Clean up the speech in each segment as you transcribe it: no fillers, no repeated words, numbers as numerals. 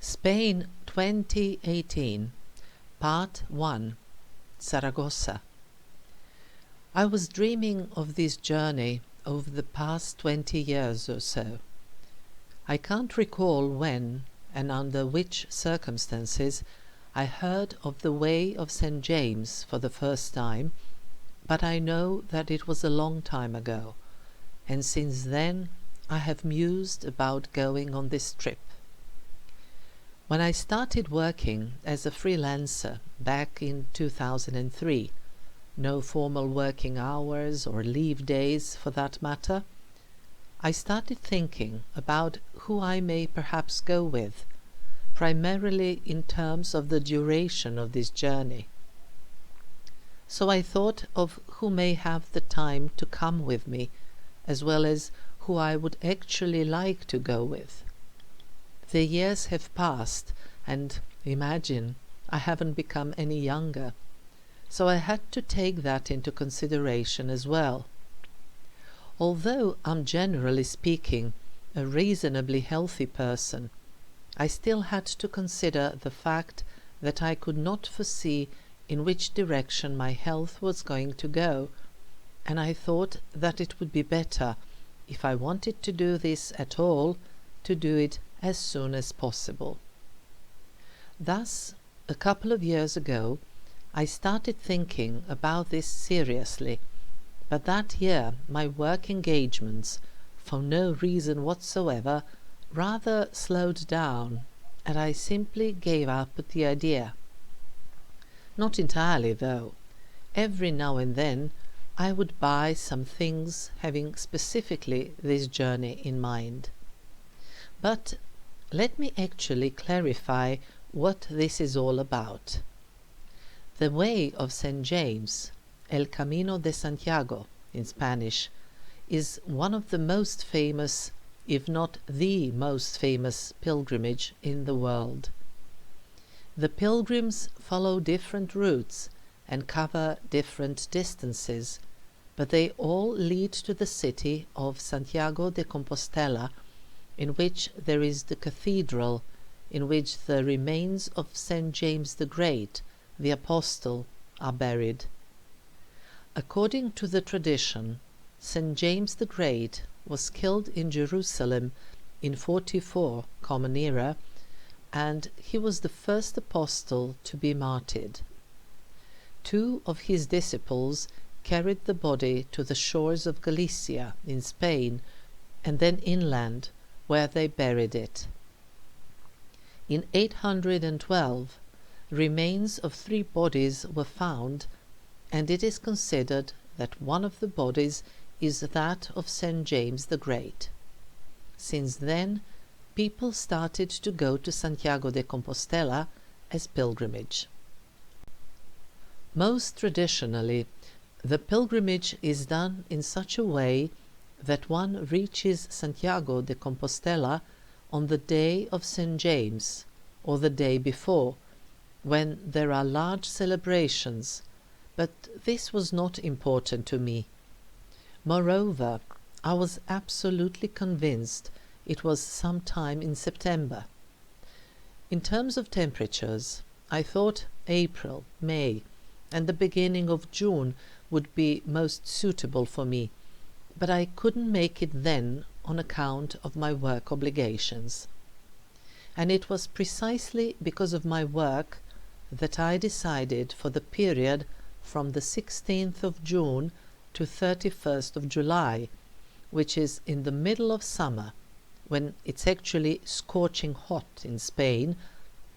Spain 2018, Part 1, Zaragoza. I was dreaming of this journey over the past 20 years or so. I can't recall when and under which circumstances I heard of the Way of St. James for the first time, but I know that it was a long time ago, and since then I have mused about going on this trip. When I started working as a freelancer back in 2003, no formal working hours or leave days for that matter, I started thinking about who I may perhaps go with, primarily in terms of the duration of this journey. So I thought of who may have the time to come with me, as well as who I would actually like to go with. The years have passed, and imagine, I haven't become any younger, so I had to take that into consideration as well. Although I'm generally speaking a reasonably healthy person, I still had to consider the fact that I could not foresee in which direction my health was going to go, and I thought that it would be better, if I wanted to do this at all, to do it as soon as possible. Thus, a couple of years ago, I started thinking about this seriously, but that year my work engagements, for no reason whatsoever, rather slowed down, and I simply gave up the idea. Not entirely, though. Every now and then I would buy some things having specifically this journey in mind. But let me actually clarify what this is all about. The Way of St. James, El Camino de Santiago in Spanish, is one of the most famous, if not the most famous, pilgrimage in the world. The pilgrims follow different routes and cover different distances, but they all lead to the city of Santiago de Compostela, in which there is the cathedral, in which the remains of St. James the Great, the Apostle, are buried. According to the tradition, St. James the Great was killed in Jerusalem in 44 Common Era, and he was the first apostle to be martyred. Two of his disciples carried the body to the shores of Galicia in Spain, and then inland, where they buried it. In 812, remains of 3 bodies were found, and it is considered that one of the bodies is that of St. James the Great. Since then, people started to go to Santiago de Compostela as pilgrimage. Most traditionally, the pilgrimage is done in such a way that one reaches Santiago de Compostela on the day of St. James, or the day before, when there are large celebrations, but this was not important to me. Moreover, I was absolutely convinced it was sometime in September. In terms of temperatures, I thought April, May, and the beginning of June would be most suitable for me, but I couldn't make it then on account of my work obligations. And it was precisely because of my work that I decided for the period from the 16th of June to 31st of July, which is in the middle of summer, when it's actually scorching hot in Spain,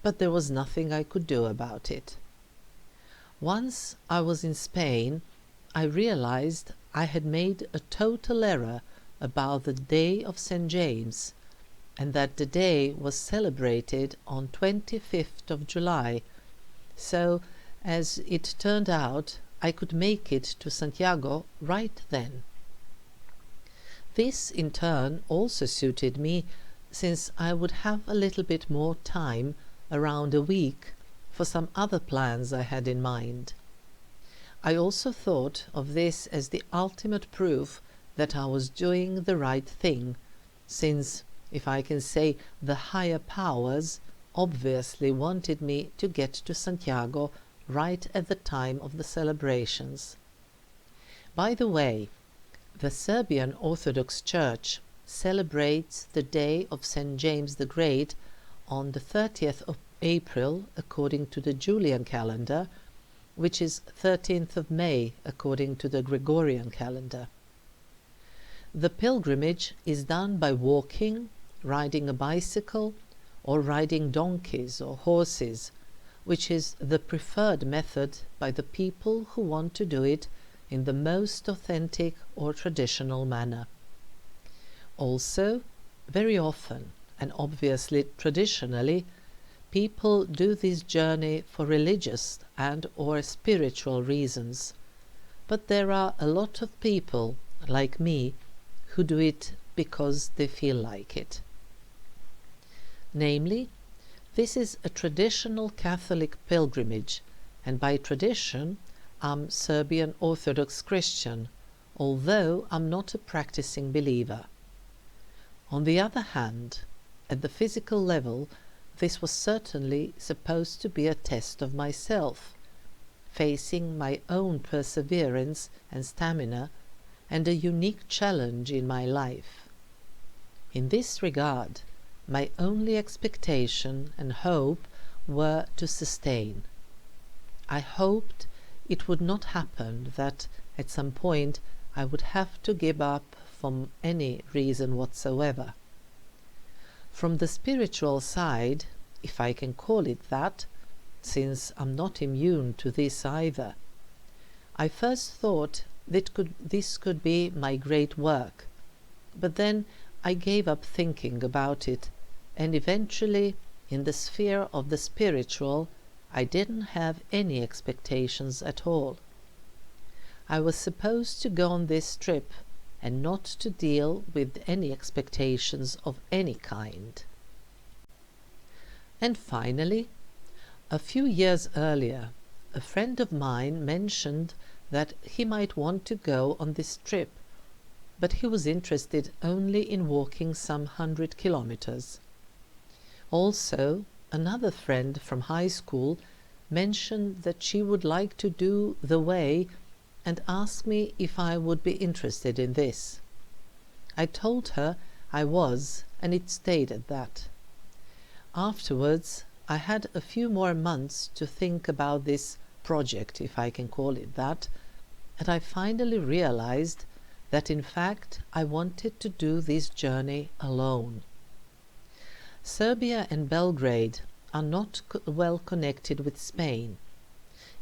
but there was nothing I could do about it. Once I was in Spain, I realized I had made a total error about the day of St. James, and that the day was celebrated on 25th of July, so, as it turned out, I could make it to Santiago right then. This, in turn, also suited me, since I would have a little bit more time, around a week, for some other plans I had in mind. I also thought of this as the ultimate proof that I was doing the right thing, since, if I can say the higher powers, obviously wanted me to get to Santiago right at the time of the celebrations. By the way, the Serbian Orthodox Church celebrates the day of St. James the Great on the 30th of April according to the Julian calendar, which is 13th of May according to the Gregorian calendar. The pilgrimage is done by walking, riding a bicycle, or riding donkeys or horses, which is the preferred method by the people who want to do it in the most authentic or traditional manner. Also, very often, and obviously traditionally, people do this journey for religious and or spiritual reasons, but there are a lot of people, like me, who do it because they feel like it. Namely, this is a traditional Catholic pilgrimage, and by tradition I'm Serbian Orthodox Christian, although I'm not a practicing believer. On the other hand, at the physical level, this was certainly supposed to be a test of myself, facing my own perseverance and stamina, and a unique challenge in my life. In this regard, my only expectation and hope were to sustain. I hoped it would not happen that at some point I would have to give up for any reason whatsoever. From the spiritual side, if I can call it that, since I'm not immune to this either, I first thought this could be my great work, but then I gave up thinking about it, and eventually, in the sphere of the spiritual, I didn't have any expectations at all. I was supposed to go on this trip and not to deal with any expectations of any kind. And finally, a few years earlier, a friend of mine mentioned that he might want to go on this trip, but he was interested only in walking some 100 kilometers. Also, another friend from high school mentioned that she would like to do the way and asked me if I would be interested in this. I told her I was, and it stayed at that. Afterwards, I had a few more months to think about this project, if I can call it that, and I finally realized that in fact I wanted to do this journey alone. Serbia and Belgrade are not well connected with Spain,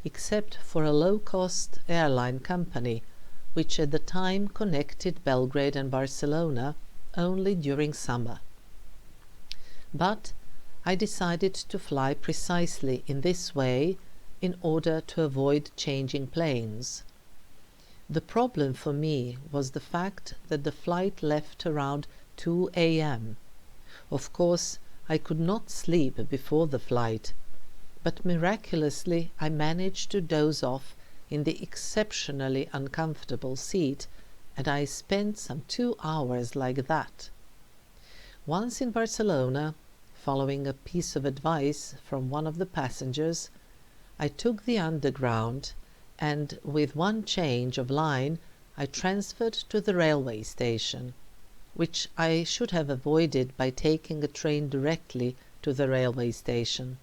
except for a low-cost airline company, which at the time connected Belgrade and Barcelona only during summer. But I decided to fly precisely in this way in order to avoid changing planes. The problem for me was the fact that the flight left around 2 a.m. Of course, I could not sleep before the flight, but miraculously I managed to doze off in the exceptionally uncomfortable seat, and I spent some 2 hours like that. Once in Barcelona, following a piece of advice from one of the passengers, I took the underground, and with one change of line I transferred to the railway station, which I should have avoided by taking a train directly to the railway station.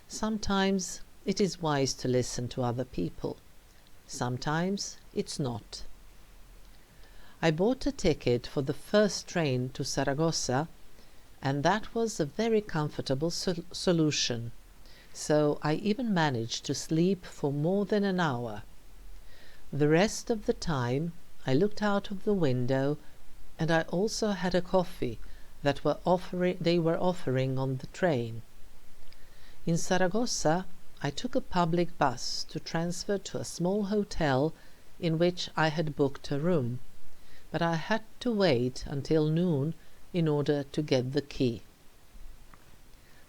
Sometimes it is wise to listen to other people. Sometimes it's not. I bought a ticket for the first train to Zaragoza, and that was a very comfortable solution, so I even managed to sleep for more than an hour. The rest of the time I looked out of the window, and I also had a coffee that they were offering on the train. In Zaragoza, I took a public bus to transfer to a small hotel in which I had booked a room, but I had to wait until noon in order to get the key.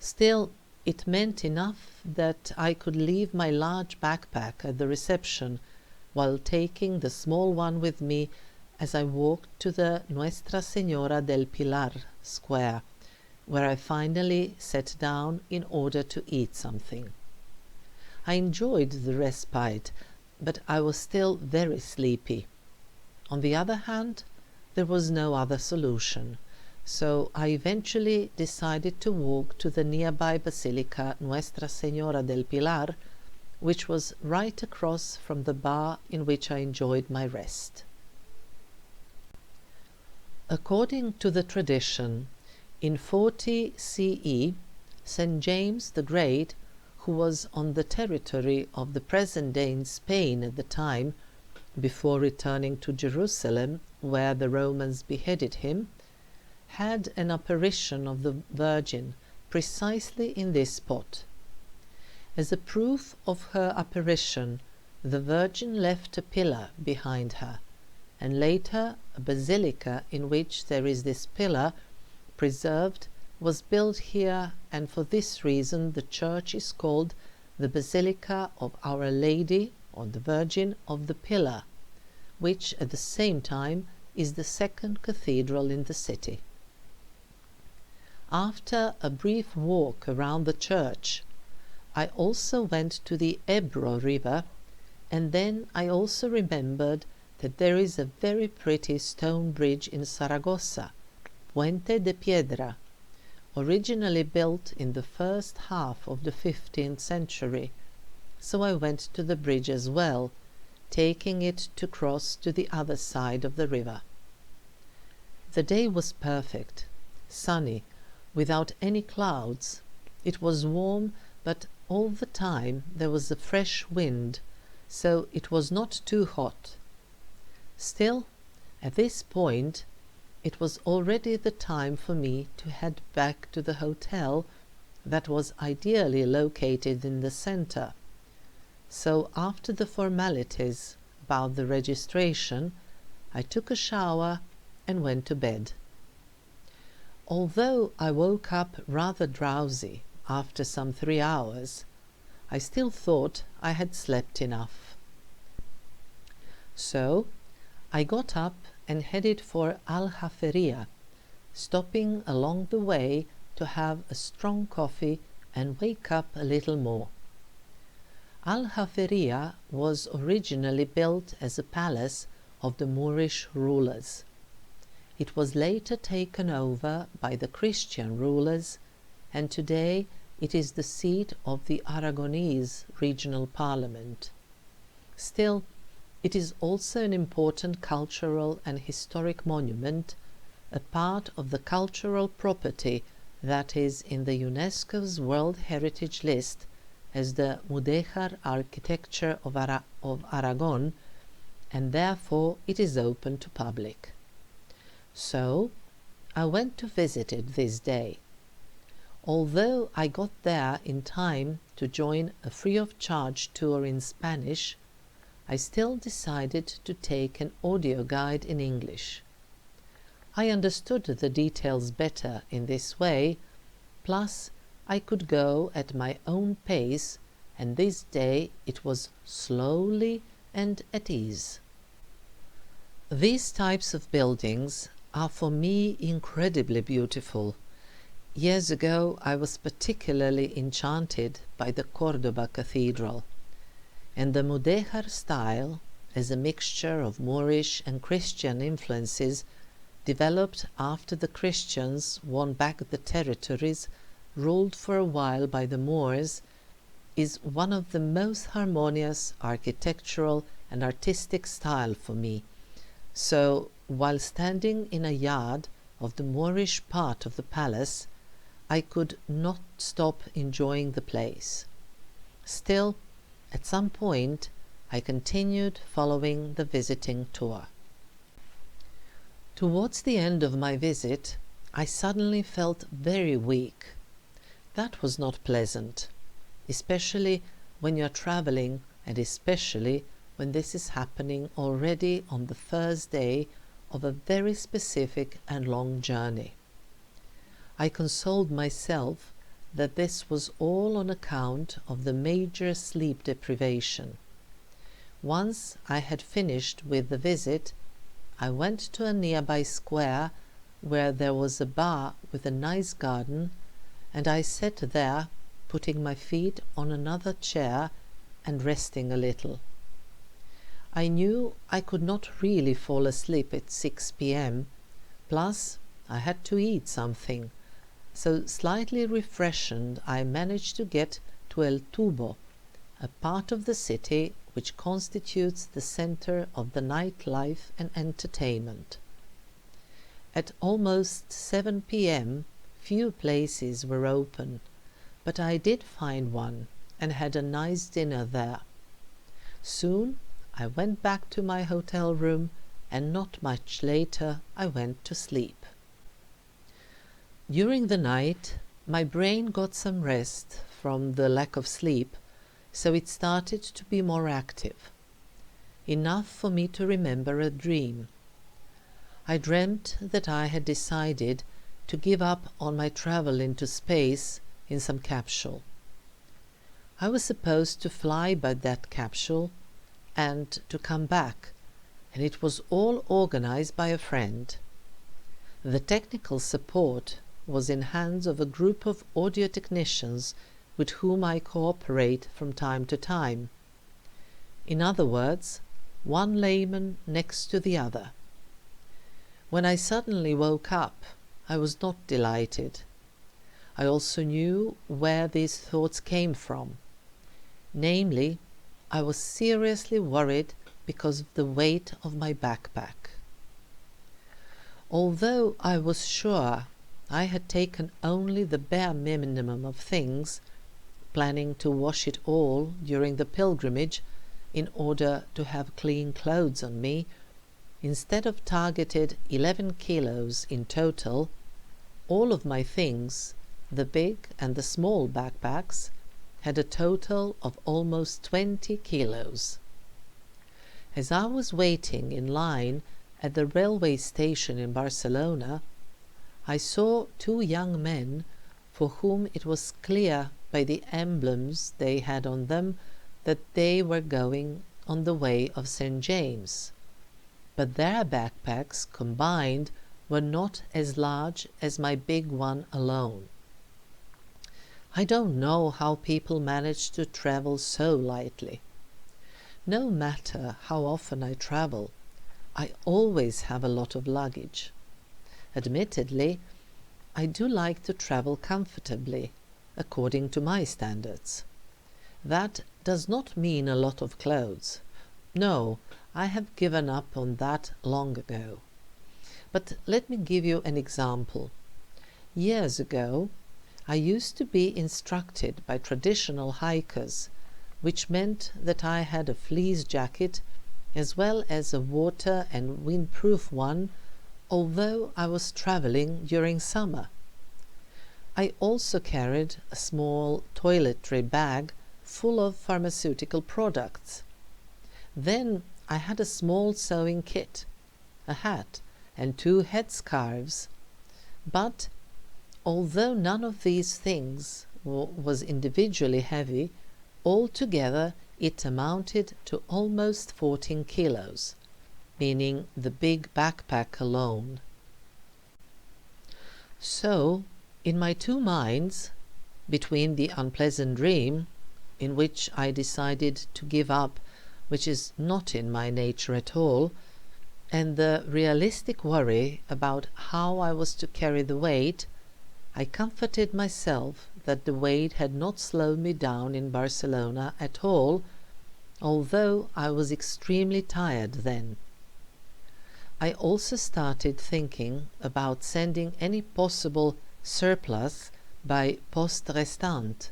Still, it meant enough that I could leave my large backpack at the reception while taking the small one with me as I walked to the Nuestra Señora del Pilar square, where I finally sat down in order to eat something. I enjoyed the respite, but I was still very sleepy. On the other hand, there was no other solution, so I eventually decided to walk to the nearby Basilica Nuestra Señora del Pilar, which was right across from the bar in which I enjoyed my rest. According to the tradition, in 40 CE, St. James the Great, who was on the territory of the present-day Spain at the time, before returning to Jerusalem, where the Romans beheaded him, had an apparition of the Virgin precisely in this spot. As a proof of her apparition, the Virgin left a pillar behind her, and later a basilica in which there is this pillar preserved was built here, and for this reason the church is called the Basilica of Our Lady, or the Virgin of the Pillar, which at the same time is the second cathedral in the city. After a brief walk around the church, I also went to the Ebro River, and then I also remembered that there is a very pretty stone bridge in Zaragoza, Puente de Piedra, originally built in the first half of the 15th century, so I went to the bridge as well, taking it to cross to the other side of the river. The day was perfect, sunny, without any clouds. It was warm, but all the time there was a fresh wind, so it was not too hot. Still, at this point, it was already the time for me to head back to the hotel that was ideally located in the center. So after the formalities about the registration, I took a shower and went to bed. Although I woke up rather drowsy after some 3 hours, I still thought I had slept enough. So I got up and headed for Aljaferia, stopping along the way to have a strong coffee and wake up a little more. Aljaferia was originally built as a palace of the Moorish rulers. It was later taken over by the Christian rulers, and today it is the seat of the Aragonese regional parliament. Still, it is also an important cultural and historic monument, a part of the cultural property that is in the UNESCO's World Heritage List as the Mudéjar architecture of Aragon, and therefore it is open to public. So I went to visit it this day. Although I got there in time to join a free-of-charge tour in Spanish, I still decided to take an audio guide in English. I understood the details better in this way, plus I could go at my own pace, and this day it was slowly and at ease. These types of buildings are for me incredibly beautiful. Years ago I was particularly enchanted by the Córdoba Cathedral, and the Mudéjar style, as a mixture of Moorish and Christian influences, developed after the Christians won back the territories ruled for a while by the Moors, is one of the most harmonious architectural and artistic style for me. So, while standing in a yard of the Moorish part of the palace, I could not stop enjoying the place. Still, at some point, I continued following the visiting tour. Towards the end of my visit, I suddenly felt very weak. That was not pleasant, especially when you are traveling, and especially when this is happening already on the first day of a very specific and long journey. I consoled myself that this was all on account of the major sleep deprivation. Once I had finished with the visit, I went to a nearby square where there was a bar with a nice garden, and I sat there, putting my feet on another chair and resting a little. I knew I could not really fall asleep at 6 p.m, plus I had to eat something, so slightly refreshed I managed to get to El Tubo, a part of the city which constitutes the center of the nightlife and entertainment. At almost 7 p.m, few places were open, but I did find one and had a nice dinner there. Soon I went back to my hotel room, and not much later I went to sleep. During the night, my brain got some rest from the lack of sleep, so it started to be more active. Enough for me to remember a dream. I dreamt that I had decided to give up on my travel into space in some capsule. I was supposed to fly by that capsule and to come back, and it was all organized by a friend. The technical support was in hands of a group of audio technicians with whom I cooperate from time to time. In other words, one layman next to the other. When I suddenly woke up, I was not delighted. I also knew where these thoughts came from. Namely, I was seriously worried because of the weight of my backpack. Although I was sure I had taken only the bare minimum of things, planning to wash it all during the pilgrimage in order to have clean clothes on me, instead of targeted 11 kilos in total, all of my things, the big and the small backpacks, had a total of almost 20 kilos. As I was waiting in line at the railway station in Barcelona, I saw two young men for whom it was clear by the emblems they had on them that they were going on the way of St. James. But their backpacks combined were not as large as my big one alone. I don't know how people manage to travel so lightly. No matter how often I travel, I always have a lot of luggage. Admittedly, I do like to travel comfortably, according to my standards. That does not mean a lot of clothes. No, I have given up on that long ago. But let me give you an example. Years ago, I used to be instructed by traditional hikers, which meant that I had a fleece jacket as well as a water and windproof one, although I was traveling during summer. I also carried a small toiletry bag full of pharmaceutical products. Then I had a small sewing kit, a hat, and 2 headscarves. But although none of these things was individually heavy, altogether it amounted to almost 14 kilos, meaning the big backpack alone. So, in my two minds, between the unpleasant dream, in which I decided to give up, which is not in my nature at all, and the realistic worry about how I was to carry the weight, I comforted myself that the weight had not slowed me down in Barcelona at all, although I was extremely tired then. I also started thinking about sending any possible surplus by poste restante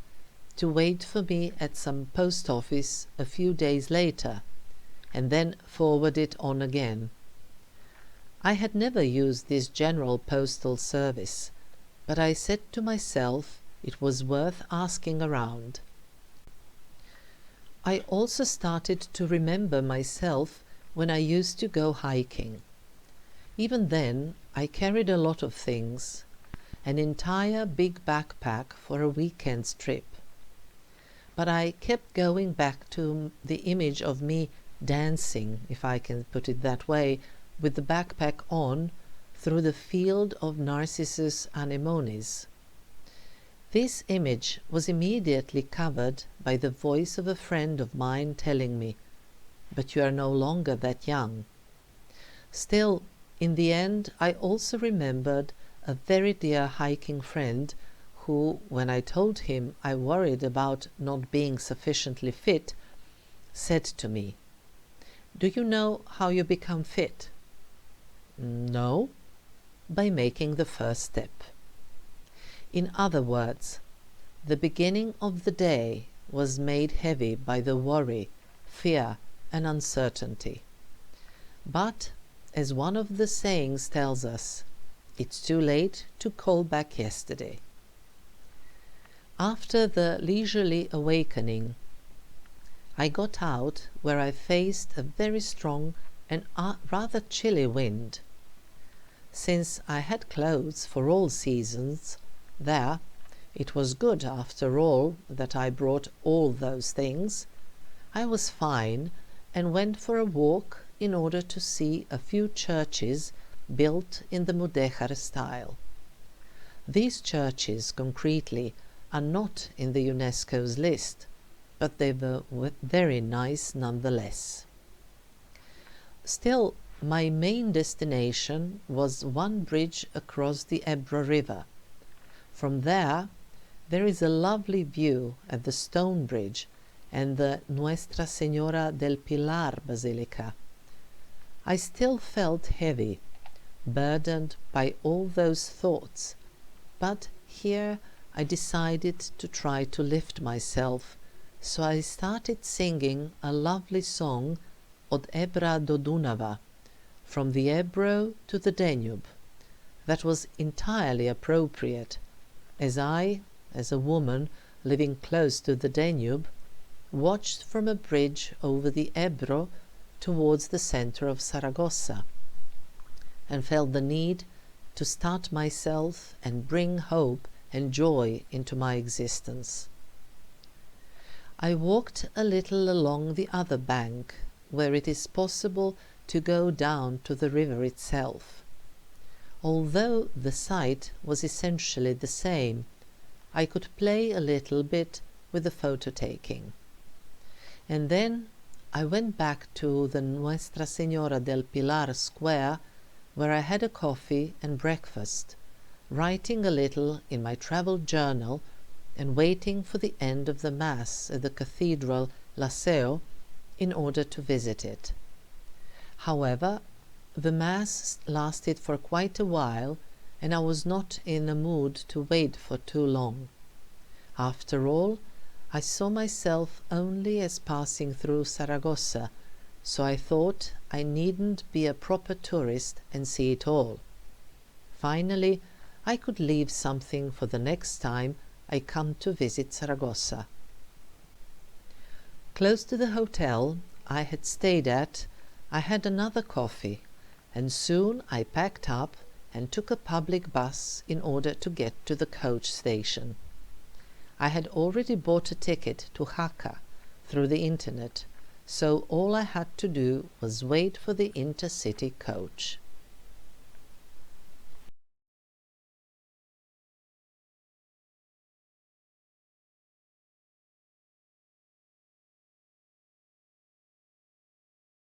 to wait for me at some post office a few days later, and then forward it on again. I had never used this general postal service, but I said to myself it was worth asking around. I also started to remember myself when I used to go hiking. Even then I carried a lot of things, an entire big backpack for a weekend's trip. But I kept going back to the image of me dancing, if I can put it that way, with the backpack on, through the field of Narcissus anemones. This image was immediately covered by the voice of a friend of mine telling me, "But you are no longer that young." Still, in the end, I also remembered a very dear hiking friend who, when I told him I worried about not being sufficiently fit, said to me, "Do you know how you become fit?" "No." "By making the first step." In other words, the beginning of the day was made heavy by the worry, fear, and uncertainty. But, as one of the sayings tells us, it's too late to call back yesterday. After the leisurely awakening, I got out where I faced a very strong and rather chilly wind. Since I had clothes for all seasons, there, it was good after all that I brought all those things. I was fine and went for a walk in order to see a few churches built in the Mudéjar style. These churches, concretely, are not in the UNESCO's list, but they were very nice nonetheless. Still, my main destination was one bridge across the Ebro River. From there is a lovely view at the stone bridge and the Nuestra Señora del Pilar Basilica. I still felt heavy, burdened by all those thoughts, but here I decided to try to lift myself, so I started singing a lovely song, Od Ebra do Dunava, from the Ebro to the Danube. That was entirely appropriate, as I, as a woman living close to the Danube, watched from a bridge over the Ebro towards the center of Zaragoza, and felt the need to start myself and bring hope and joy into my existence. I walked a little along the other bank, where it is possible to go down to the river itself. Although the site was essentially the same, I could play a little bit with the photo-taking. And then I went back to the Nuestra Señora del Pilar Square, where I had a coffee and breakfast, writing a little in my travel journal and waiting for the end of the Mass at the Cathedral Laseo in order to visit it. However, the Mass lasted for quite a while, and I was not in a mood to wait for too long. After all, I saw myself only as passing through Zaragoza, so I thought I needn't be a proper tourist and see it all. Finally, I could leave something for the next time I come to visit Zaragoza. Close to the hotel I had stayed at, I had another coffee, and soon I packed up and took a public bus in order to get to the coach station. I had already bought a ticket to Jaca through the internet, so all I had to do was wait for the intercity coach.